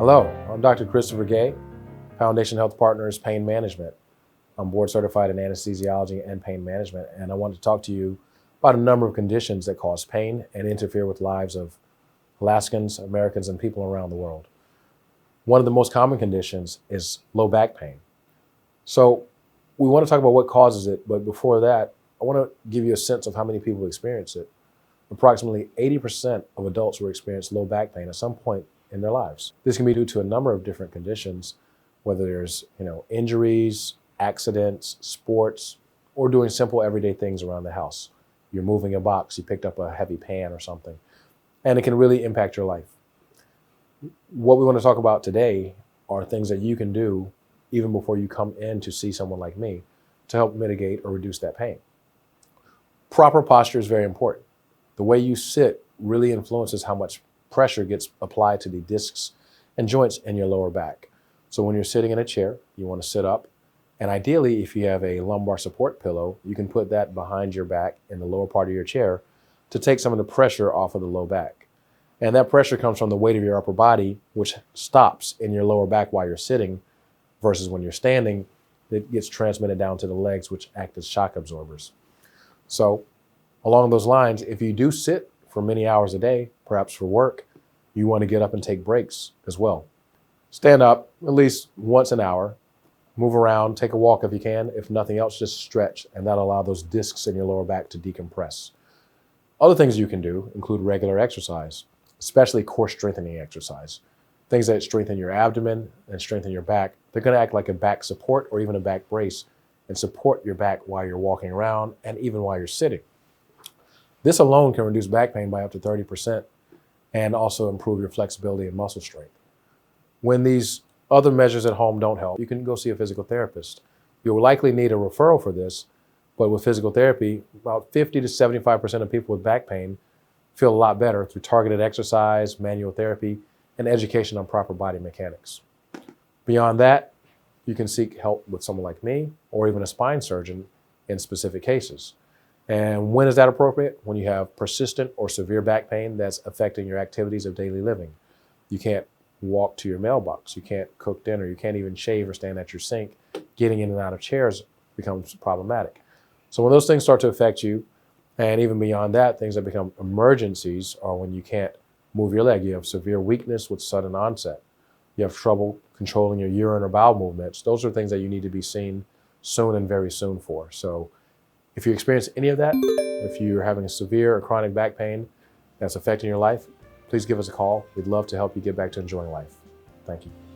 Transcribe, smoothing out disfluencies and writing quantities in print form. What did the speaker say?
Hello, I'm Dr. Christopher Gay, Foundation Health Partners Pain Management. I'm board certified in anesthesiology and pain management, and I want to talk to you about a number of conditions that cause pain and interfere with lives of Alaskans, Americans, and people around the world. One of the most common conditions is low back pain. So we want to talk about what causes it, but before that, I want to give you a sense of how many people experience it. Approximately 80% of adults will experience low back pain at some point in their lives. This can be due to a number of different conditions, whether there's injuries, accidents, sports, or doing simple everyday things around the house. You're moving a box, you picked up a heavy pan or something, and it can really impact your life. What we want to talk about today are things that you can do even before you come in to see someone like me to help mitigate or reduce that pain. Proper posture is very important. The way you sit really influences how much pressure gets applied to the discs and joints in your lower back. So when you're sitting in a chair, you want to sit up. And ideally, if you have a lumbar support pillow, you can put that behind your back in the lower part of your chair to take some of the pressure off of the low back. And that pressure comes from the weight of your upper body, which stops in your lower back while you're sitting, versus when you're standing, it gets transmitted down to the legs, which act as shock absorbers. So along those lines, if you do sit for many hours a day, perhaps for work, you want to get up and take breaks as well. Stand up at least once an hour, move around, take a walk if you can. If nothing else, just stretch, and that'll allow those discs in your lower back to decompress. Other things you can do include regular exercise, especially core strengthening exercise. Things that strengthen your abdomen and strengthen your back. They're going to act like a back support or even a back brace and support your back while you're walking around and even while you're sitting. This alone can reduce back pain by up to 30% and also improve your flexibility and muscle strength. When these other measures at home don't help, you can go see a physical therapist. You'll likely need a referral for this, but with physical therapy, about 50 to 75% of people with back pain feel a lot better through targeted exercise, manual therapy, and education on proper body mechanics. Beyond that, you can seek help with someone like me or even a spine surgeon in specific cases. And when is that appropriate? When you have persistent or severe back pain that's affecting your activities of daily living. You can't walk to your mailbox, you can't cook dinner, you can't even shave or stand at your sink. Getting in and out of chairs becomes problematic. So when those things start to affect you, and even beyond that, things that become emergencies are when you can't move your leg. You have severe weakness with sudden onset. You have trouble controlling your urine or bowel movements. Those are things that you need to be seen soon and very soon for. So if you experience any of that, if you're having severe or chronic back pain that's affecting your life, please give us a call. We'd love to help you get back to enjoying life. Thank you.